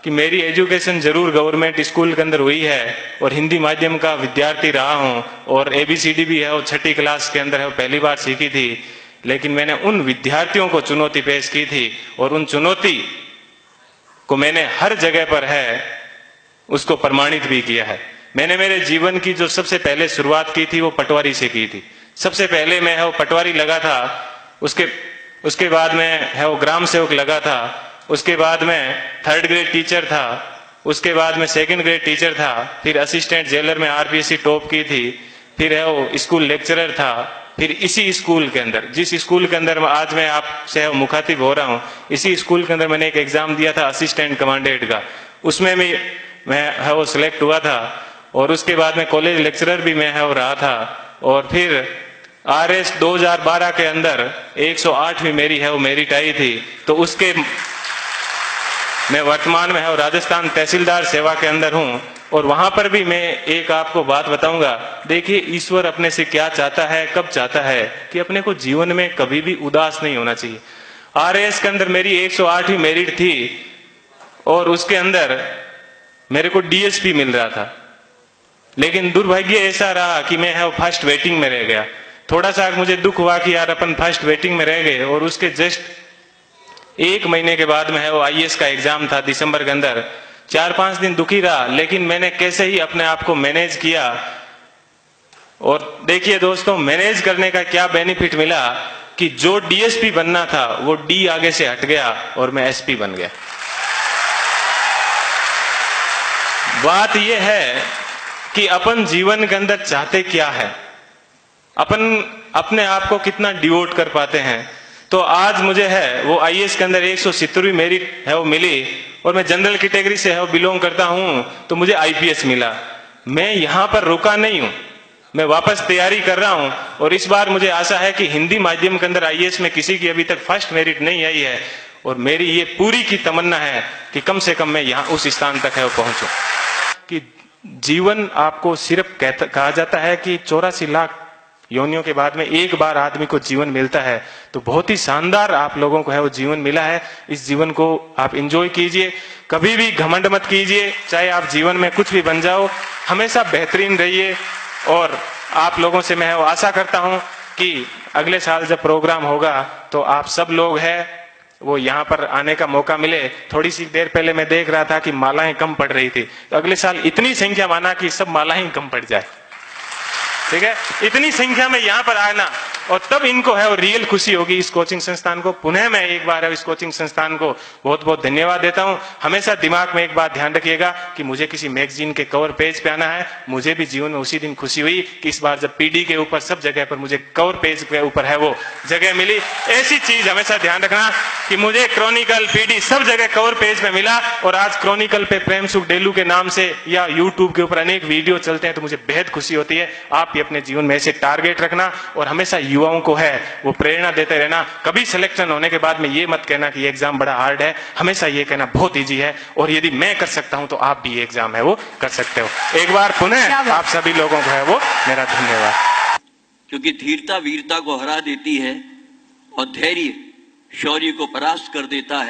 कि मेरी एजुकेशन जरूर गवर्नमेंट स्कूल के अंदर हुई है और हिंदी माध्यम का विद्यार्थी रहा हूं और ABCD भी है वो 6ठी क्लास के अंदर है वो पहली बार सीखी थी, लेकिन मैंने उन विद्यार्थियों को चुनौती पेश की थी और उन चुनौती को मैंने हर जगह पर है उसको प्रमाणित भी किया है। मैंने मेरे जीवन की जो सबसे पहले शुरुआत की थी वो पटवारी से की थी। सबसे पहले मैं है वो पटवारी लगा था, उसके बाद में है वो ग्राम सेवक लगा था, उसके बाद में 3rd ग्रेड टीचर था, उसके बाद में 2nd ग्रेड टीचर था, फिर असिस्टेंट जेलर में RPSC टॉप की थी, फिर है वो स्कूल लेक्चरर था, फिर इसी स्कूल के अंदर जिस स्कूल के अंदर आज मैं आपसे मुखातिब हो रहा हूँ, इसी स्कूल के अंदर मैंने एक एग्जाम दिया था असिस्टेंट कमांडेंट का, उसमें भी मैं है वो सिलेक्ट हुआ था और उसके बाद में कॉलेज लेक्चरर भी मैं है वो रहा था और फिर RS 2012 के अंदर 108वीं मेरी है वो मेरिट आई थी। तो उसके मैं वर्तमान में है राजस्थान तहसीलदार सेवा के अंदर हूं और वहां पर भी मैं एक आपको बात बताऊंगा। देखिए ईश्वर अपने से क्या चाहता है, कब चाहता है कि अपने को जीवन में कभी भी उदास नहीं होना चाहिए। RS के अंदर मेरी 108वीं मेरिट थी और उसके अंदर मेरे को DSP मिल रहा था, लेकिन दुर्भाग्य ऐसा रहा कि मैं है फर्स्ट वेटिंग में रह गया। थोड़ा सा मुझे दुख हुआ कि यार अपन फर्स्ट वेटिंग में रह गए और उसके जस्ट 1 महीने के बाद में है वो IAS का एग्जाम था दिसंबर के अंदर। 4-5 दिन दुखी रहा, लेकिन मैंने कैसे ही अपने आप को मैनेज किया और देखिए दोस्तों मैनेज करने का क्या बेनिफिट मिला कि जो DSP बनना था वो D आगे से हट गया और मैं SP बन गया। बात यह है कि अपन जीवन के अंदर चाहते क्या है, अपन अपने आप को कितना डिवोट कर पाते हैं। तो आज मुझे है वो IAS के अंदर 170वीं मेरिट है वो मिली और मैं जनरल कैटेगरी से है वो बिलोंग करता हूं, तो मुझे IPS मिला। मैं यहां पर रुका नहीं हूं, मैं वापस तैयारी कर रहा हूं और इस बार मुझे आशा है कि हिंदी माध्यम के अंदर IAS में किसी की अभी तक फर्स्ट मेरिट नहीं आई है और मेरी ये पूरी की तमन्ना है कि कम से कम मैं यहाँ उस स्थान तक है वो पहुंचूं। कि जीवन आपको सिर्फ कहा जाता है कि 84 लाख योनियों के बाद में एक बार आदमी को जीवन मिलता है, तो बहुत ही शानदार आप लोगों को है वो जीवन मिला है। इस जीवन को आप एंजॉय कीजिए, कभी भी घमंड मत कीजिए, चाहे आप जीवन में कुछ भी बन जाओ, हमेशा बेहतरीन रहिए। और आप लोगों से मैं वो आशा करता हूं कि अगले साल जब प्रोग्राम होगा तो आप सब लोग हैं वो यहाँ पर आने का मौका मिले। थोड़ी सी देर पहले मैं देख रहा था कि मालाएं कम पड़ रही थी, तो अगले साल इतनी संख्या माना कि सब मालाएं कम पड़ जाए, ठीक है, इतनी संख्या में यहाँ पर आना और तब इनको है और रियल खुशी होगी। इस कोचिंग संस्थान को पुनः मैं एक बार है इस कोचिंग संस्थान को बहुत बहुत धन्यवाद देता हूँ। हमेशा दिमाग में एक बात ध्यान रखिएगा कि मुझे किसी मैगजीन के कवर पेज पे आना है। मुझे भी जीवन में उसी दिन खुशी हुई कि इस बार जब PD के ऊपर सब जगह पर मुझे कवर पेज के ऊपर है वो जगह मिली। ऐसी चीज हमेशा ध्यान रखना कि मुझे क्रॉनिकल PD सब जगह कवर पेज पे मिला और आज क्रॉनिकल पे प्रेम सुख डेलू के नाम से या यूट्यूब के ऊपर अनेक वीडियो चलते हैं, तो मुझे बेहद खुशी होती है। आप भी अपने जीवन में ऐसे टारगेट रखना और हमेशा युवाओं को है वो प्रेरणा देते रहना। कभी सिलेक्शन होने के बाद में ये मत कहना कि ये एग्जाम बड़ा हार्ड है, हमेशा ये कहना बहुत इजी है और यदि मैं कर सकता हूं तो आप भी ये एग्जाम है वो कर सकते हो। एक बार पुनः आप सभी लोगों को है वो मेरा धन्यवाद। क्योंकि धीरता वीरता को हरा देती है और धैर्य शौर्य को परास्त कर देता है।